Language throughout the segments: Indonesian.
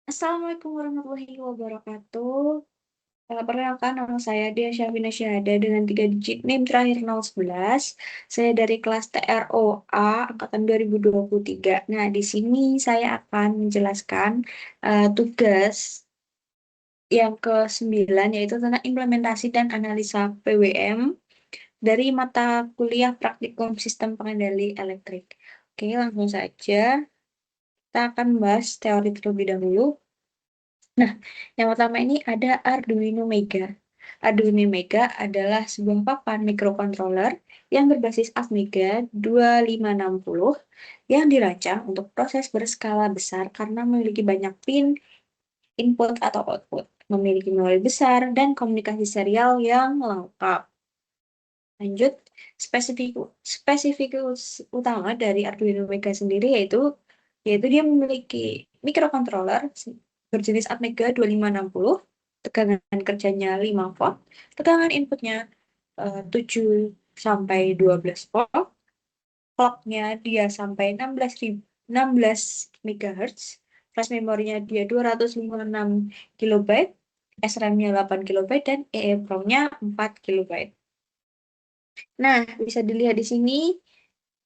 Assalamualaikum warahmatullahi wabarakatuh. Perkenalkan nama saya Dia Syafina Syahada dengan 3 digit NIM terakhir 011. Saya dari kelas TROA angkatan 2023. Nah, di sini saya akan menjelaskan tugas yang ke-9 yaitu tentang implementasi dan analisa PWM dari mata kuliah praktikum sistem pengendali elektrik. Oke, langsung saja. Kita akan membahas teori terlebih dahulu. Nah, yang pertama ini ada Arduino Mega. Arduino Mega adalah sebuah papan microcontroller yang berbasis Atmega 2560 yang dirancang untuk proses berskala besar karena memiliki banyak pin input atau output, memiliki memori besar, dan komunikasi serial yang lengkap. Lanjut, spesifikus utama dari Arduino Mega sendiri yaitu dia memiliki microcontroller berjenis Atmega 2560, tegangan kerjanya 5 volt, tegangan inputnya 7 sampai 12 volt, clocknya dia sampai 16 MHz, flash memorinya dia 256 kilobyte, SRAM-nya 8 kilobyte, dan EEPROM-nya 4 kilobyte. Nah, bisa dilihat di sini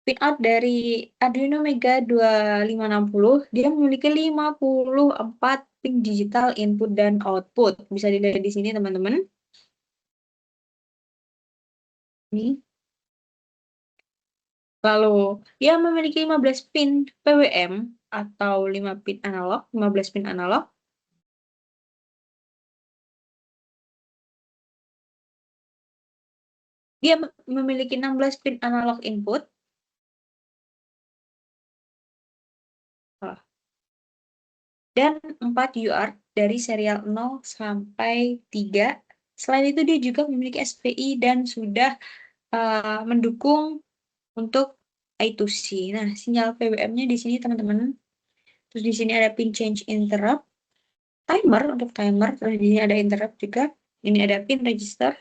pinout dari Arduino Mega 2560, dia memiliki 54 pin digital input dan output. Bisa dilihat di sini, teman-teman. Ini. Lalu, dia memiliki 15 pin PWM atau 5 pin analog, 15 pin analog. Dia memiliki 16 pin analog input. Dan 4 UART dari serial 0 sampai 3. Selain itu, dia juga memiliki SPI dan sudah mendukung untuk I2C. Nah, sinyal PWM-nya di sini, teman-teman. Terus di sini ada pin change interrupt, timer untuk timer, terus di sini ada interrupt juga. Ini ada pin register,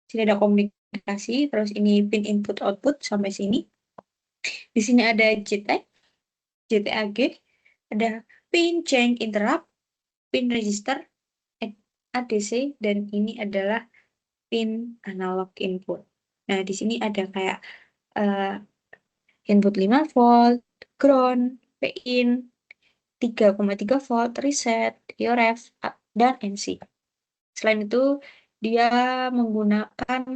sini ada komunikasi, terus ini pin input output sampai sini. Di sini ada JTAG, JTAG, ada pin change interrupt, pin register, ADC, dan ini adalah pin analog input. Nah, di sini ada kayak input 5 volt, ground, Pin, 3,3 volt, reset, IOREF, dan NC. Selain itu, dia menggunakan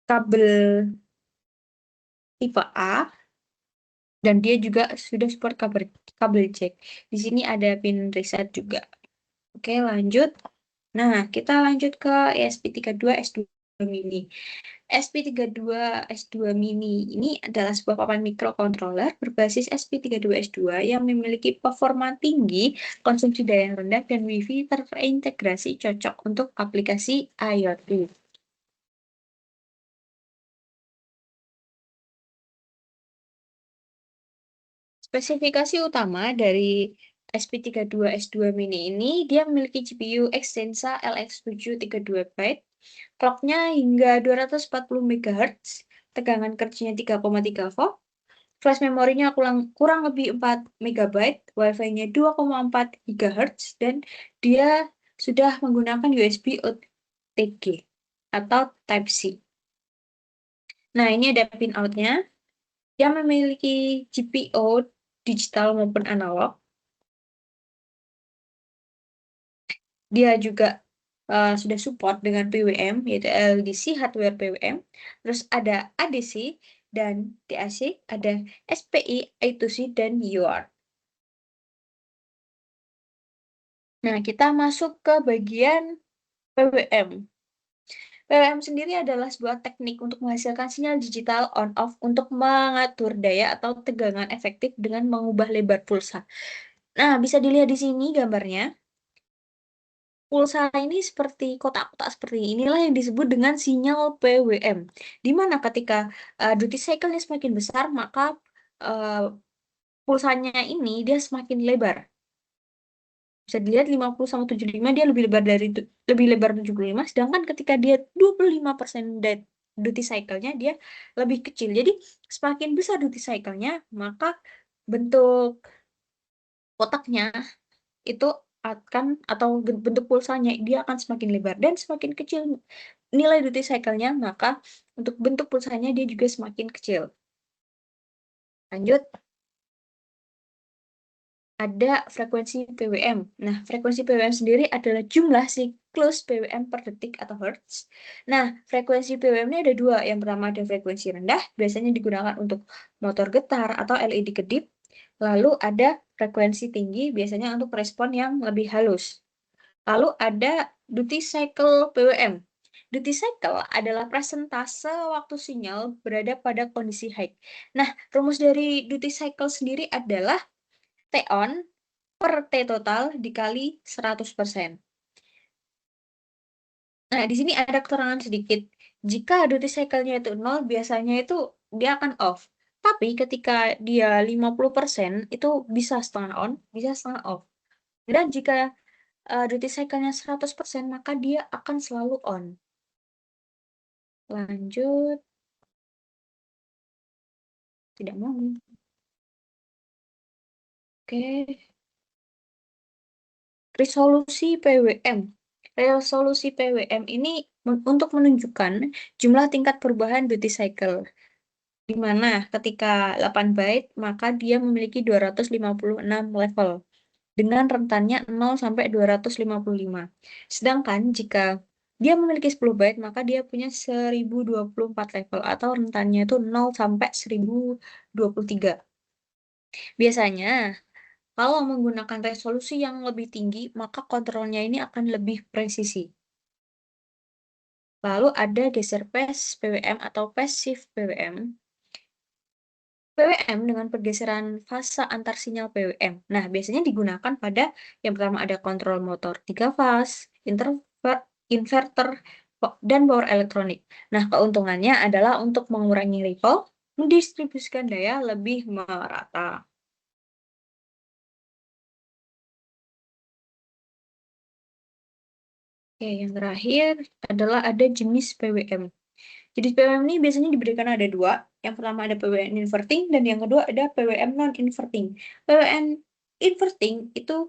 kabel tipe A, dan dia juga sudah support kabel jack. Di sini ada pin reset juga. Oke, lanjut. Nah, kita lanjut ke ESP32 S2 mini. SP32S2 Mini ini adalah sebuah papan microcontroller berbasis SP32S2 yang memiliki performa tinggi, konsumsi daya yang rendah, dan Wi-Fi terintegrasi cocok untuk aplikasi IoT. Spesifikasi utama dari SP32S2 Mini ini, dia memiliki GPU Extensa LX732 byte, clocknya hingga 240 MHz, tegangan kerjanya 3,3 volt, flash memorinya kurang lebih 4 MB, Wi-Fi-nya 2,4 GHz, dan dia sudah menggunakan USB OTG atau Type-C. Nah, ini ada pin out-nya yang memiliki GPIO digital maupun analog. Dia juga sudah support dengan PWM, yaitu LDC hardware PWM. Terus ada ADC dan DAC, ada SPI, I2C, dan UART. Nah, kita masuk ke bagian PWM. PWM sendiri adalah sebuah teknik untuk menghasilkan sinyal digital on-off untuk mengatur daya atau tegangan efektif dengan mengubah lebar pulsa. Nah, bisa dilihat di sini gambarnya. Pulsa ini seperti kotak-kotak seperti inilah yang disebut dengan sinyal PWM. Di mana ketika duty cycle-nya semakin besar, maka uh, pulsanya ini dia semakin lebar. Bisa dilihat 50 sama 75 dia lebih lebar 75, sedangkan ketika dia 25% duty cycle-nya dia lebih kecil. Jadi semakin besar duty cycle-nya, maka bentuk kotaknya itu akan, atau bentuk pulsanya dia akan semakin lebar dan semakin kecil nilai duty cycle-nya, maka untuk bentuk pulsanya dia juga semakin kecil. Lanjut, ada frekuensi PWM. Nah, frekuensi PWM sendiri adalah jumlah siklus PWM per detik atau hertz. Nah, frekuensi PWM ini ada dua. Yang pertama ada frekuensi rendah, biasanya digunakan untuk motor getar atau LED kedip. Lalu ada frekuensi tinggi, biasanya untuk respon yang lebih halus. Lalu ada duty cycle PWM. Duty cycle adalah persentase waktu sinyal berada pada kondisi high. Nah, rumus dari duty cycle sendiri adalah T on per T total dikali 100%. Nah, di sini ada keterangan sedikit. Jika duty cycle-nya itu 0, biasanya itu dia akan off. Tapi ketika dia 50%, itu bisa setengah on, bisa setengah off. Dan jika duty cycle-nya 100%, maka dia akan selalu on. Lanjut. Tidak mau. Oke. Resolusi PWM. Resolusi PWM ini untuk menunjukkan jumlah tingkat perubahan duty cycle. Di mana ketika 8 byte, maka dia memiliki 256 level. Dengan rentannya 0 sampai 255. Sedangkan jika dia memiliki 10 byte, maka dia punya 1024 level atau rentannya itu 0 sampai 1023. Biasanya, kalau menggunakan resolusi yang lebih tinggi, maka kontrolnya ini akan lebih presisi. Lalu ada geser phase PWM atau phase shift PWM. PWM dengan pergeseran fase antar sinyal PWM. Nah, biasanya digunakan pada yang pertama ada kontrol motor 3 fase, inverter, dan power elektronik. Nah, keuntungannya adalah untuk mengurangi ripple, mendistribusikan daya lebih merata. Oke, yang terakhir adalah ada jenis PWM. Jenis PWM ini biasanya diberikan ada dua. Yang pertama ada PWM inverting dan yang kedua ada PWM non-inverting. PWM inverting itu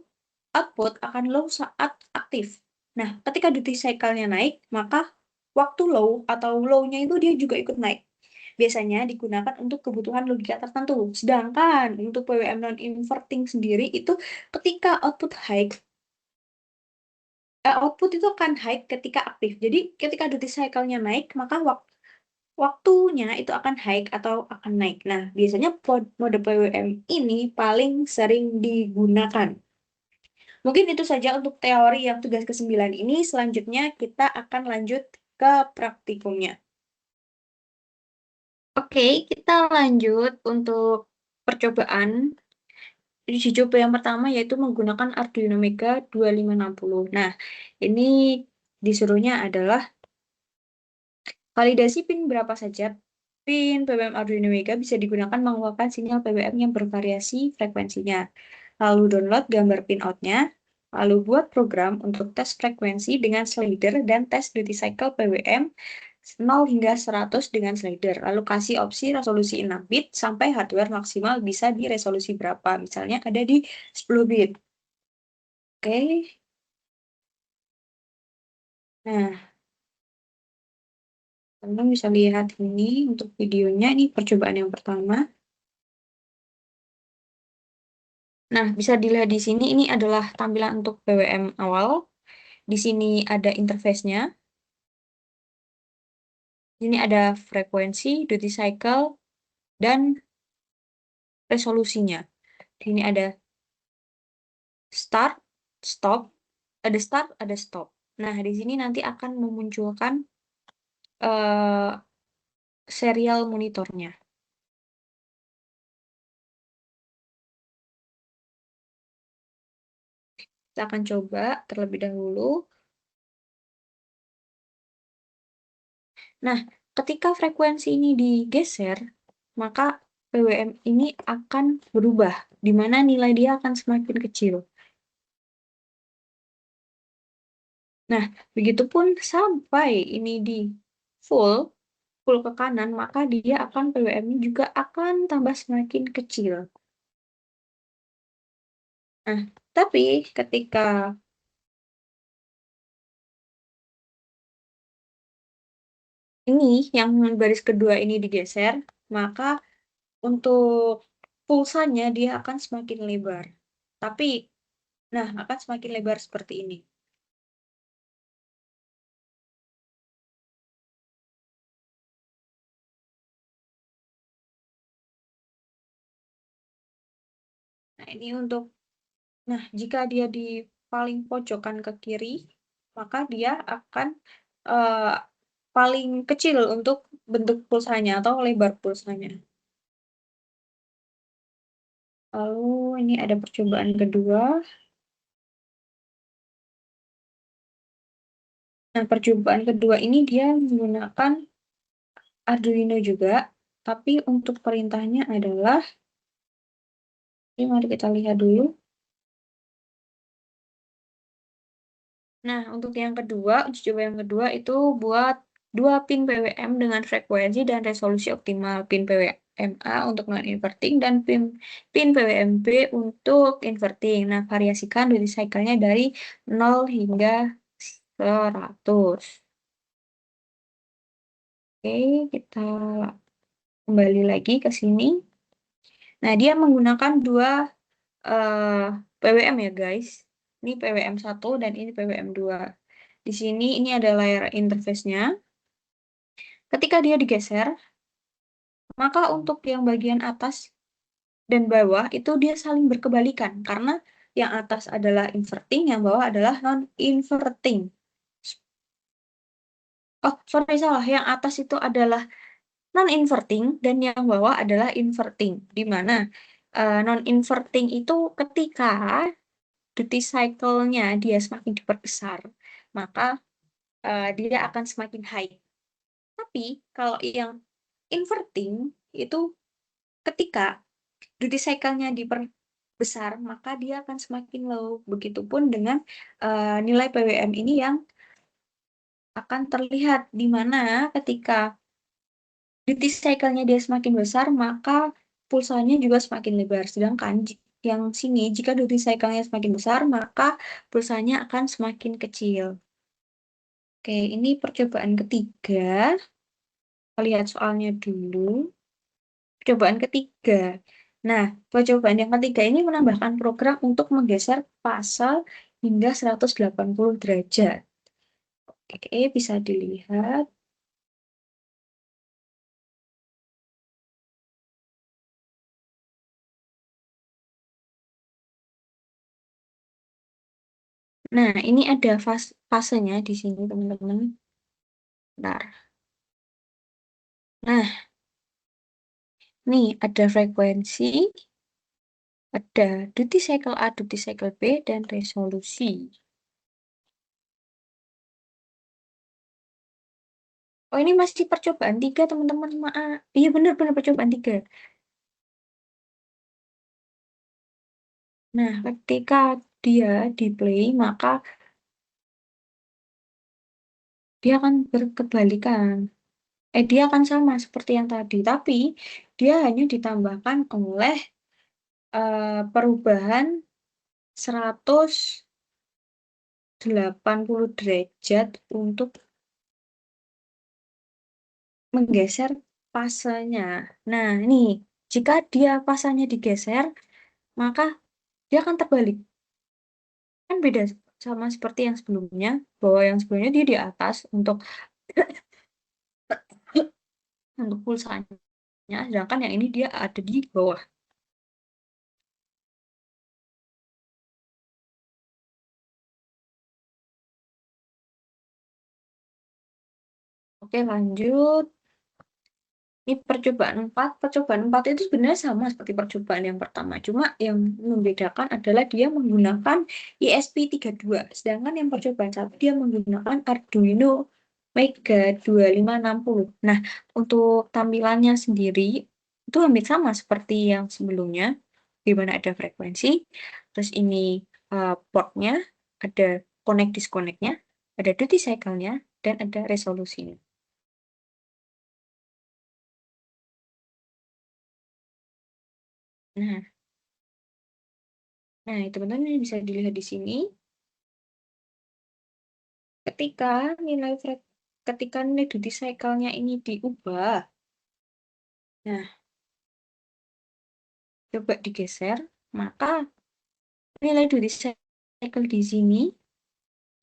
output akan low saat aktif. Nah, ketika duty cycle-nya naik, maka waktu low atau low-nya itu dia juga ikut naik. Biasanya digunakan untuk kebutuhan logika tertentu. Sedangkan untuk PWM non-inverting sendiri itu ketika output itu akan high ketika aktif. Jadi ketika duty cycle-nya naik, maka waktunya itu akan high atau akan naik. Nah, biasanya mode PWM ini paling sering digunakan. Mungkin itu saja untuk teori yang tugas ke-9 ini. Selanjutnya kita akan lanjut ke praktikumnya. Oke, kita lanjut untuk percobaan. Uji coba yang pertama yaitu menggunakan Arduino Mega 2560. Nah, ini disuruhnya adalah validasi pin berapa saja. Pin PWM Arduino Mega bisa digunakan mengeluarkan sinyal PWM yang bervariasi frekuensinya. Lalu download gambar pinoutnya. Lalu buat program untuk tes frekuensi dengan slider dan tes duty cycle PWM 0 hingga 100 dengan slider. Lalu kasih opsi resolusi 6 bit sampai hardware maksimal bisa di resolusi berapa. Misalnya ada di 10 bit. Oke. Nah, teman bisa lihat ini untuk videonya. Ini percobaan yang pertama. Nah, bisa dilihat di sini, ini adalah tampilan untuk PWM awal. Di sini ada interface-nya. Ini ada frekuensi, duty cycle, dan resolusinya. Di sini ada start, stop, ada start, ada stop. Nah, di sini nanti akan memunculkan eh, serial monitornya. Kita akan coba terlebih dahulu. Nah, ketika frekuensi ini digeser, maka PWM ini akan berubah, di mana nilai dia akan semakin kecil. Nah, begitupun sampai ini di full, full ke kanan, maka dia akan PWM-nya juga akan tambah semakin kecil. Nah, Tapi ketika ini yang baris kedua ini digeser, maka untuk pulsanya dia akan semakin lebar. Tapi, nah akan semakin lebar seperti ini. Nah ini untuk, nah jika dia di paling pojokan ke kiri, maka dia akan eh, paling kecil untuk bentuk pulsanya atau lebar pulsanya. Lalu ini ada percobaan kedua. Nah, percobaan kedua ini dia menggunakan Arduino juga, tapi untuk perintahnya adalah, ini mari kita lihat dulu. Nah, untuk yang kedua, uji coba yang kedua itu buat dua pin PWM dengan frekuensi dan resolusi optimal. Pin PWMA untuk non-inverting dan pin PWMB untuk inverting. Nah, variasikan duty cycle-nya dari 0 hingga 100. Oke, kita kembali lagi ke sini. Nah, dia menggunakan dua eh, PWM ya, guys. Ini PWM 1 dan ini PWM 2. Di sini ini ada layar interface-nya. Ketika dia digeser, maka untuk yang bagian atas dan bawah itu dia saling berkebalikan karena yang atas adalah inverting, yang bawah adalah non-inverting. Oh, sorry salah. Yang atas itu adalah non-inverting dan yang bawah adalah inverting. Di mana non-inverting itu ketika duty cycle-nya dia semakin diperbesar, maka dia akan semakin high. Tapi kalau yang inverting itu ketika duty cycle-nya diperbesar, maka dia akan semakin low. Begitupun dengan nilai PWM ini yang akan terlihat di mana ketika duty cycle-nya dia semakin besar, maka pulsanya juga semakin lebar. Sedangkan yang sini, jika duty cycle-nya semakin besar, maka pulsanya akan semakin kecil. Oke, ini percobaan ketiga. Kita lihat soalnya dulu. Percobaan ketiga. Nah, percobaan yang ketiga ini menambahkan program untuk menggeser pasal hingga 180 derajat. Oke, bisa dilihat. Nah, ini ada fasenya di sini, teman-teman. Bentar. Nah, nih ada frekuensi, ada duty cycle A, duty cycle B, dan resolusi. Oh, ini masih percobaan tiga, teman-teman. Maaf. Iya, benar-benar percobaan tiga. Nah, ketika dia di play, maka dia akan berkebalikan. Dia akan sama seperti yang tadi, tapi dia hanya ditambahkan oleh perubahan 180 derajat untuk menggeser fasenya. Nah, ini jika dia fasanya digeser, maka dia akan terbalik. Kan beda sama seperti yang sebelumnya, bahwa yang sebelumnya dia di atas untuk untuk pulsanya, sedangkan yang ini dia ada di bawah. Oke, lanjut. Ini percobaan 4. Percobaan 4 itu sebenarnya sama seperti percobaan yang pertama. Cuma yang membedakan adalah dia menggunakan ESP32. Sedangkan yang percobaan 1 dia menggunakan Arduino Mega 2560. Nah, untuk tampilannya sendiri itu hampir sama seperti yang sebelumnya. Di mana ada frekuensi. Terus ini portnya, ada connect disconnect-nya, ada duty cycle-nya, dan ada resolusinya. Nah, Nah, teman-teman bisa dilihat di sini. Ketika nilai ketika nilai duty cycle-nya ini diubah, nah, coba digeser, maka nilai duty cycle di sini,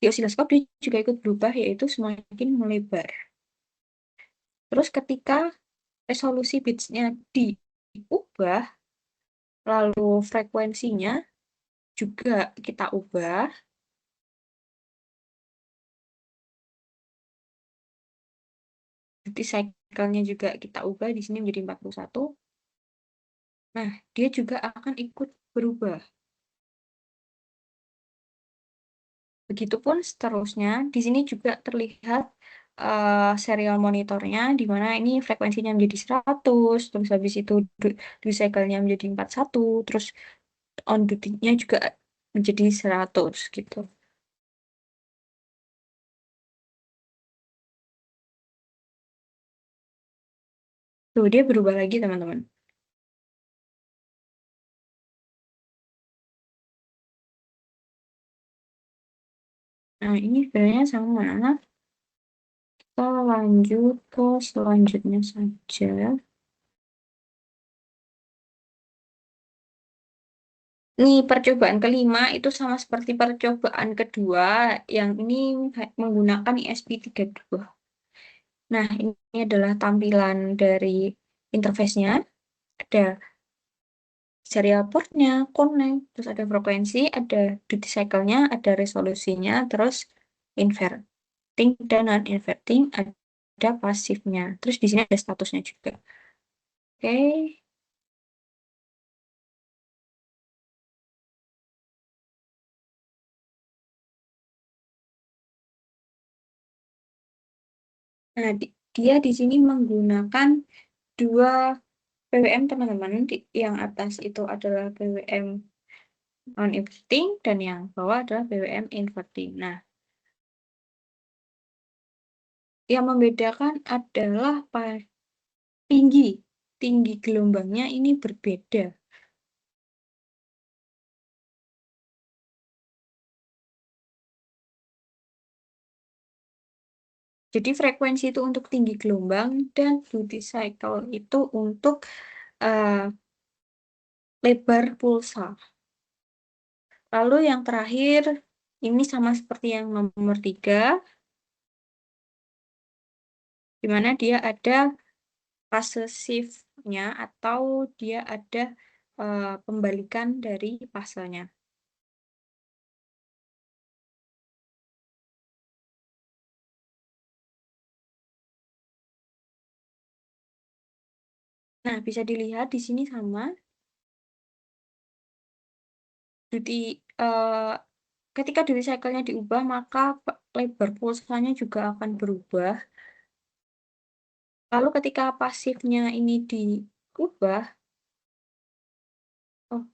di osiloskop dia juga ikut berubah, yaitu semakin melebar. Terus ketika resolusi bitsnya diubah, lalu frekuensinya juga kita ubah, duty cycle-nya juga kita ubah di sini menjadi 41. Nah, dia juga akan ikut berubah. Begitupun seterusnya, di sini juga terlihat serial monitornya, di mana ini frekuensinya menjadi 100, terus habis itu duty cycle-nya menjadi 41, terus on duty-nya juga menjadi 100 gitu. Tuh, dia berubah lagi teman-teman. Nah, ini sebenarnya sama. Kita lanjut ke selanjutnya saja. Nih, percobaan kelima itu sama seperti percobaan kedua, yang ini menggunakan ESP32. Nah, ini adalah tampilan dari interface-nya. Ada serial port-nya, connect, terus ada frekuensi, ada duty cycle-nya, ada resolusinya, terus inverting dan non-inverting, ada pasifnya. Terus di sini ada statusnya juga. Oke. Nah, dia di sini menggunakan dua PWM teman-teman. Yang atas itu adalah PWM non-inverting dan yang bawah adalah PWM inverting. Nah, yang membedakan adalah tinggi. Tinggi gelombangnya ini berbeda. Jadi frekuensi itu untuk tinggi gelombang dan duty cycle itu untuk eh, lebar pulsa. Lalu yang terakhir, ini sama seperti yang nomor 3, di mana dia ada fase shift-nya atau dia ada pembalikan dari fasenya. Nah, bisa dilihat di sini sama. Duty, eh, ketika duty cycle-nya diubah, maka lebar pulsanya juga akan berubah. Lalu ketika pasifnya ini diubah, oh,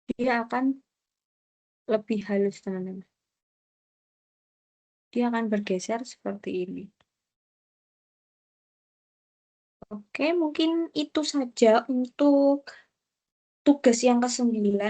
dia akan lebih halus, teman-teman. Dia akan bergeser seperti ini. Oke, mungkin itu saja untuk tugas yang ke-9.